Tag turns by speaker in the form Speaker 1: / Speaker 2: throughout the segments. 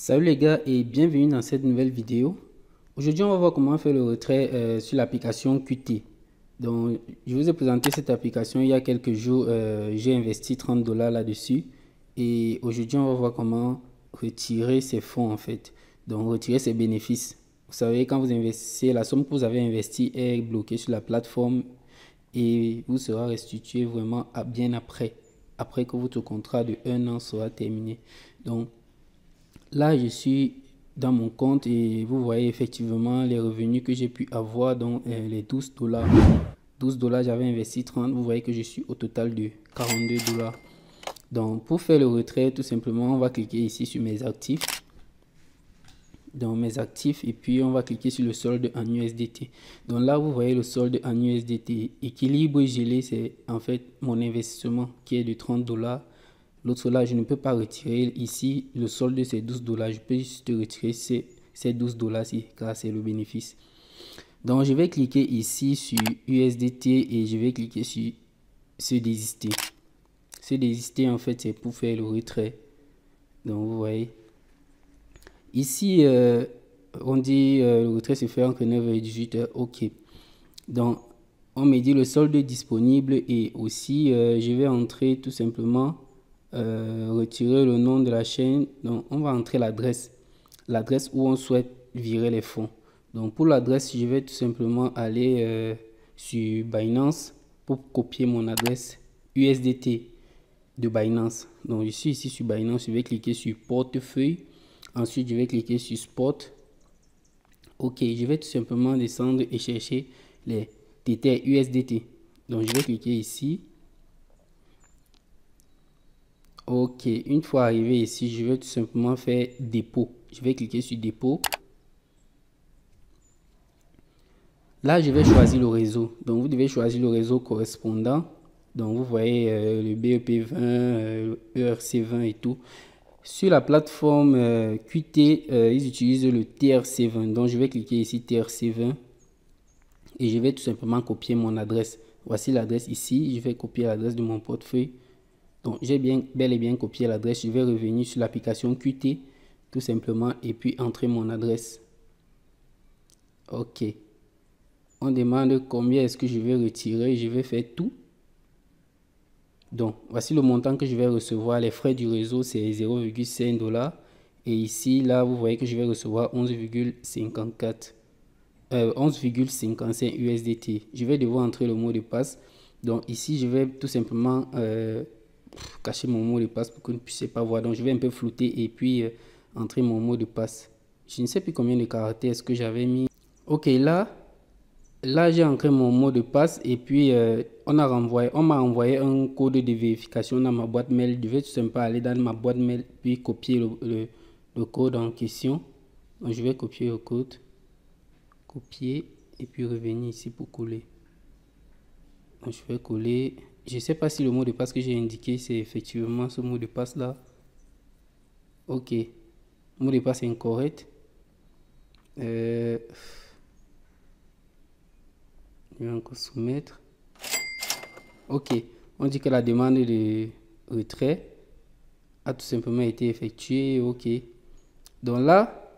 Speaker 1: Salut les gars et bienvenue dans cette nouvelle vidéo. Aujourd'hui on va voir comment faire le retrait sur l'application Qt. Donc je vous ai présenté cette application il y a quelques jours. J'ai investi 30 $ là-dessus et aujourd'hui on va voir comment retirer ces fonds en fait. Donc retirer ses bénéfices. Vous savez, quand vous investissez, la somme que vous avez investie est bloquée sur la plateforme et vous sera restitué vraiment bien après que votre contrat de 1 an sera terminé. Donc là, je suis dans mon compte et vous voyez effectivement les revenus que j'ai pu avoir, donc les 12 $. 12 $, j'avais investi 30. Vous voyez que je suis au total de 42 $. Donc, pour faire le retrait, tout simplement, on va cliquer ici sur mes actifs. Dans mes actifs et puis on va cliquer sur le solde en USDT. Donc là, vous voyez le solde en USDT. Équilibre gelé, c'est en fait mon investissement qui est de 30 $. L'autre là, je ne peux pas retirer. Ici, le solde c'est 12 $. Je peux juste retirer ces 12 $-ci car c'est le bénéfice. Donc, je vais cliquer ici sur USDT et je vais cliquer sur se désister. Se désister, en fait, c'est pour faire le retrait. Donc, vous voyez. Ici, on dit le retrait se fait entre 9h et 18h. OK. Donc, on me dit le solde disponible et aussi, je vais entrer tout simplement... retirer le nom de la chaîne. Donc on va entrer l'adresse où on souhaite virer les fonds. Donc pour l'adresse, je vais tout simplement aller sur Binance pour copier mon adresse USDT de Binance. Donc je suis ici sur Binance, je vais cliquer sur portefeuille, ensuite je vais cliquer sur spot. OK, je vais tout simplement descendre et chercher les Tether USDT. Donc je vais cliquer ici. OK, une fois arrivé ici, je vais tout simplement faire dépôt. Je vais cliquer sur dépôt. Là, je vais choisir le réseau. Donc, vous devez choisir le réseau correspondant. Donc, vous voyez le BEP20, ERC20 et tout. Sur la plateforme Qt, ils utilisent le TRC20. Donc, je vais cliquer ici TRC20 et je vais tout simplement copier mon adresse. Voici l'adresse ici. Je vais copier l'adresse de mon portefeuille. Donc, j'ai bel et bien copié l'adresse. Je vais revenir sur l'application Qt, tout simplement, et puis entrer mon adresse. OK. On demande combien est-ce que je vais retirer. Je vais faire tout. Donc, voici le montant que je vais recevoir. Les frais du réseau, c'est 0,5 $. Et ici, là, vous voyez que je vais recevoir 11,55 USDT. Je vais devoir entrer le mot de passe. Donc, ici, je vais tout simplement... cacher mon mot de passe pour que vous ne puissiez pas voir. Donc je vais un peu flouter et puis entrer mon mot de passe. Je ne sais plus combien de caractères est-ce que j'avais mis. OK, là j'ai entré mon mot de passe et puis on m'a envoyé un code de vérification dans ma boîte mail. Je vais tout simplement aller dans ma boîte mail puis copier le code en question. Donc je vais copier le code, copier et puis revenir ici pour coller. Donc je vais coller. Je ne sais pas si le mot de passe que j'ai indiqué, c'est effectivement ce mot de passe là. OK. Mot de passe incorrect. Je vais encore soumettre. OK. On dit que la demande de retrait a tout simplement été effectuée. OK. Donc là,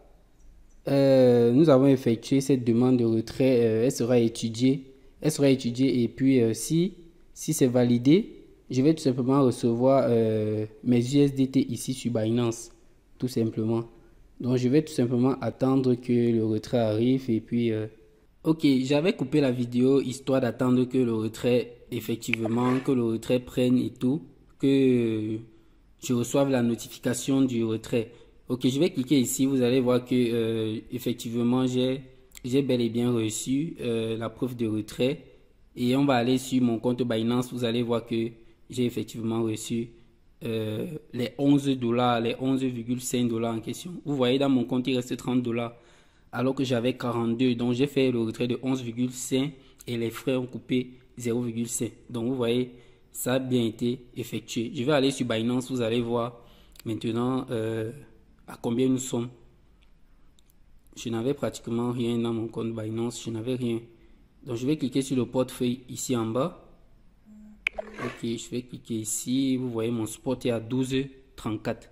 Speaker 1: nous avons effectué cette demande de retrait. Elle sera étudiée. Et puis si c'est validé, je vais tout simplement recevoir mes USDT ici sur Binance, tout simplement. Donc, je vais tout simplement attendre que le retrait arrive et puis... OK, j'avais coupé la vidéo histoire d'attendre que le retrait, effectivement, que le retrait prenne et tout, que je reçoive la notification du retrait. OK, je vais cliquer ici, vous allez voir que effectivement, j'ai bel et bien reçu la preuve de retrait. Et on va aller sur mon compte Binance. Vous allez voir que j'ai effectivement reçu les 11 $, les 11,5 $ en question. Vous voyez, dans mon compte, il reste 30 $ alors que j'avais 42. Donc, j'ai fait le retrait de 11,5 et les frais ont coupé 0,5. Donc, vous voyez, ça a bien été effectué. Je vais aller sur Binance. Vous allez voir maintenant à combien nous sommes. Je n'avais pratiquement rien dans mon compte Binance. Je n'avais rien. Donc, je vais cliquer sur le portefeuille ici en bas. OK, je vais cliquer ici. Vous voyez, mon spot est à 12,34.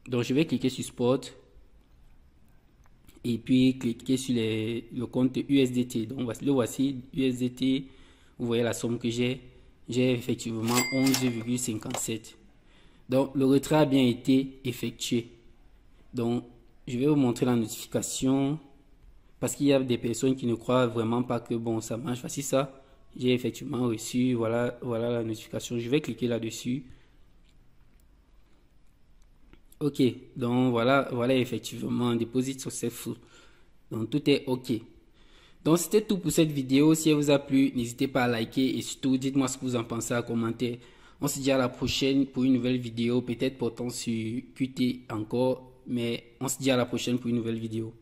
Speaker 1: Donc, je vais cliquer sur spot. et puis cliquez sur le compte USDT. Donc le voici, USDT. Vous voyez la somme que j'ai effectivement 11,57. Donc le retrait a bien été effectué. Donc je vais vous montrer la notification parce qu'il y a des personnes qui ne croient vraiment pas que bon ça marche. Voici ça, j'ai effectivement reçu, voilà la notification. Je vais cliquer là-dessus. Ok, donc voilà effectivement deposit successful. Donc tout est ok. Donc c'était tout pour cette vidéo. Si elle vous a plu, n'hésitez pas à liker et surtout dites-moi ce que vous en pensez en commentaire. On se dit à la prochaine pour une nouvelle vidéo, peut-être portant sur Qt encore, mais on se dit à la prochaine pour une nouvelle vidéo.